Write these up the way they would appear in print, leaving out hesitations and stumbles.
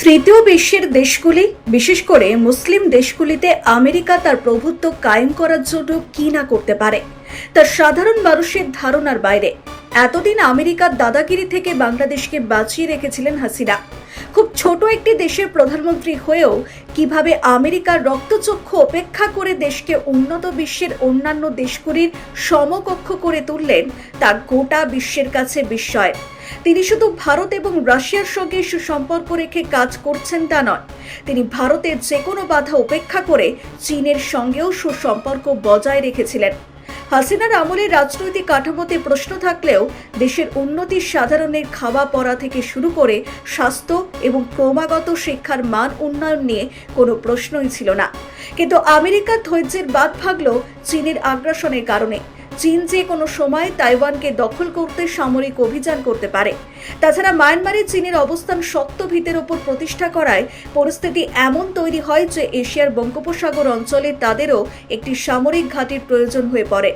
তৃতীয় বিশ্বের দেশগুলি, বিশেষ করে মুসলিম দেশগুলিতে আমেরিকা তার প্রভুত্ব কায়েম করার জন্য কি না করতে পারে তা সাধারণ মানুষের ধারণার বাইরে। এতদিন আমেরিকার দাদাগিরি থেকে বাংলাদেশকে বাঁচিয়ে রেখেছিলেন হাসিনা। খুব ছোট একটি দেশের প্রধানমন্ত্রী হয়েও কিভাবে আমেরিকার রক্তচক্ষু উপেক্ষা করে দেশকে উন্নত বিশ্বের অন্যান্য দেশগুলির সমকক্ষ করে তুললেন তা গোটা বিশ্বের কাছে বিস্ময়। তিনি শুধু ভারত এবং রাশিয়ার সঙ্গে সুসম্পর্ক রেখে কাজ করছেন তা নয়, তিনি ভারতের যে কোনো বাধা উপেক্ষা করে চীনের সঙ্গেও সুসম্পর্ক বজায় রেখেছিলেন। হাসিনার আমলের রাজনৈতিক কাঠামোতে প্রশ্ন থাকলেও দেশের উন্নতি, সাধারণের খাওয়া পড়া থেকে শুরু করে স্বাস্থ্য এবং ক্রমাগত শিক্ষার মান উন্নয়ন নিয়ে কোনো প্রশ্নই ছিল না। কিন্তু আমেরিকার ধৈর্যের বাঁধ ভাঙল চীনের আগ্রাসনের কারণে। চীন যে কোনো সময় তাইওয়ানকে দখল করতে সামরিক অভিযান করতে পারে। তাছাড়া মায়ানমারে চীনের অবস্থান শক্ত ভিতের ওপর প্রতিষ্ঠা করায় পরিস্থিতি এমন তৈরি হয় যে এশিয়ার বঙ্গোপসাগর অঞ্চলে তাদেরও একটি সামরিক ঘাঁটির প্রয়োজন হয়ে পড়ে,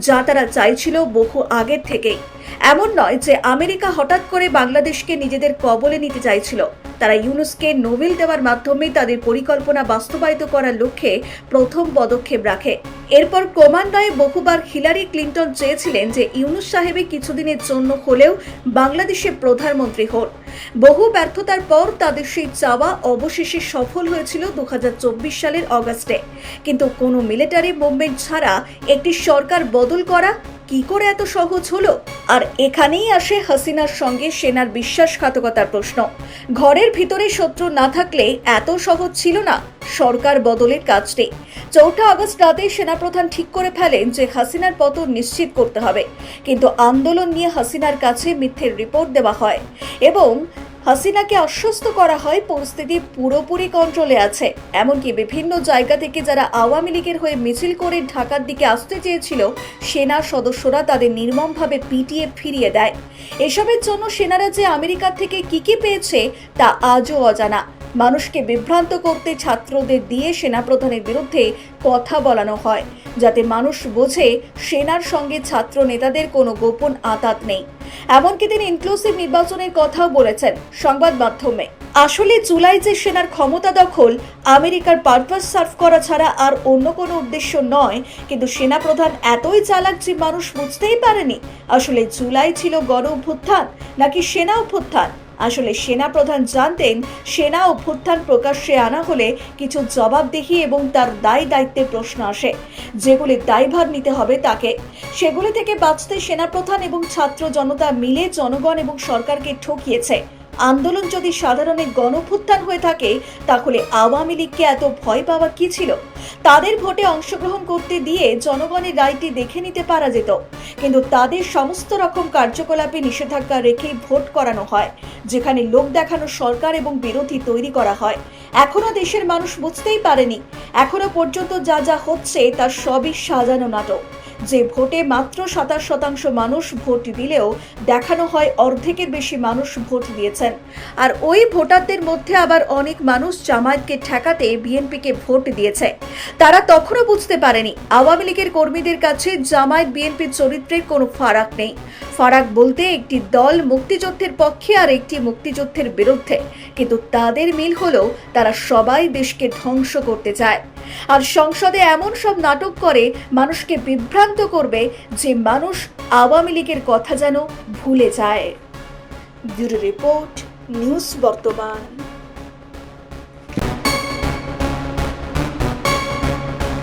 যা তারা চাইছিল বহু আগের থেকেই। এমন নয় যে আমেরিকা হঠাৎ করে বাংলাদেশকে নিজেদের কবলে নিতে চাইছিল। তারা ইউনুসকে নোবেল দেওয়ার মাধ্যমে তাদের পরিকল্পনা বাস্তবায়িত করার লক্ষ্যে প্রথম পদক্ষেপ রাখে। এরপর ক্রমান্বয়ে বহুবার হিলারি ক্লিন্টন চেয়েছিলেন যে ইউনুস সাহেবে কিছুদিনের জন্য হলেও বাংলাদেশের প্রধানমন্ত্রী হন। বহু ব্যর্থতার পর তাদের সেই চাওয়া অবশেষে সফল হয়েছিল 2024 সালের অগাস্টে। কিন্তু কোনো মিলিটারি মুভমেন্ট ছাড়া একটি সরকার বদল করা কি করে এত সহজ হলো? আর এখানেই আসে হাসিনার সঙ্গে সেনার বিশ্বাসঘাতকতার প্রশ্ন। ঘরের ভিতরে শত্রু না থাকলে এত সহজ ছিল না সরকার বদলের কাজটি। 4 আগস্ট রাতে সেনাপ্রধান ঠিক করে ফেলেন যে হাসিনার পতন নিশ্চিত করতে হবে। কিন্তু আন্দোলন নিয়ে হাসিনার কাছে মিথ্যের রিপোর্ট দেওয়া হয় এবং হাসিনাকে আশ্বস্ত করা হয় পরিস্থিতি পুরোপুরি কন্ট্রোলে আছে। এমনকি বিভিন্ন জায়গা থেকে যারা আওয়ামী লীগের হয়ে মিছিল করে ঢাকার দিকে আসতে চেয়েছিল, সেনা সদস্যরা তাদের নির্মমভাবে পিটিয়ে ফিরিয়ে দেয়। এসবের জন্য সেনারা যে আমেরিকার থেকে কি পেয়েছে তা আজও অজানা। মানুষকে বিভ্রান্ত করতে ছাত্রদের দিয়ে সেনাপ্রধানের বিরুদ্ধে কথা বলানো হয়, যাতে মানুষ বোঝে সেনার সঙ্গে ছাত্র নেতাদের কোনো গোপন আঁতাত নেই। এমনকি তিনি ইনক্লুসিভ নির্বাচনের কথাও বলেছেন সংবাদ মাধ্যমে। আসলে জুলাই যে সেনার ক্ষমতা দখল আমেরিকার পারপাস সার্ভ করা ছাড়া আর অন্য কোনো উদ্দেশ্য নয়। কিন্তু সেনাপ্রধান এতই চালাক যে মানুষ বুঝতেই পারেনি আসলে জুলাই ছিল গণ অভ্যুত্থান নাকি সেনা অভ্যুত্থান। আসলে সেনাপ্রধান জানতেন সেনা অভ্যুত্থান প্রকাশ্যে আনা হলে কিছু জবাবদিহি এবং তার দায় দায়িত্বের প্রশ্ন আসে, যেগুলি দায়ভার নিতে হবে তাকে। সেগুলি থেকে বাঁচতে সেনাপ্রধান এবং ছাত্র জনতা মিলে জনগণ এবং সরকারকে ঠকিয়েছে। আন্দোলন যদি সাধারণের গণঅভ্যুত্থান হয়ে থাকে তাহলে আওয়ামী লীগকে এত ভয় পাওয়া কি ছিল? তাদের ভোটে অংশগ্রহণ করতে দিয়ে জনগণের রায়টি দেখে নিতে পারা যেত। কিন্তু তাদের সমস্ত রকম কার্যকলাপে নিষেধাজ্ঞা রেখেই ভোট করানো হয়, যেখানে লোক দেখানো সরকার এবং বিরোধী তৈরি করা হয়। এখনো দেশের মানুষ বুঝতেই পারেনি এখনো পর্যন্ত যা হচ্ছে তা সবই সাজানো নাটক। যে ভোটে মাত্র 27% মানুষ ভোট দিলেও দেখানো হয় অর্ধেকের বেশি মানুষ ভোট দিয়েছেন। আর ওই ভোটারদের মধ্যে আবার অনেক মানুষ জামায়াতকে ঠেকাতে বিএনপিকে ভোট দিয়েছে। তারা তখনও বুঝতে পারেনি আওয়ামী লীগের কর্মীদের কাছে জামায়াত বিএনপির চরিত্রের কোনো ফারাক নেই। ফারাক বলতে একটি দল মুক্তিযুদ্ধের পক্ষে আর একটি মুক্তিযুদ্ধের বিরুদ্ধে, কিন্তু তাদের মিল হলো তারা সবাই দেশকে ধ্বংস করতে চায়। আর সংসদে এমন সব নাটক করে মানুষকে বিভ্রান্ত করবে যে মানুষ আওয়ামী লীগের কথা যেন ভুলে যায়। ব্যুরো রিপোর্ট, নিউজ বর্তমান।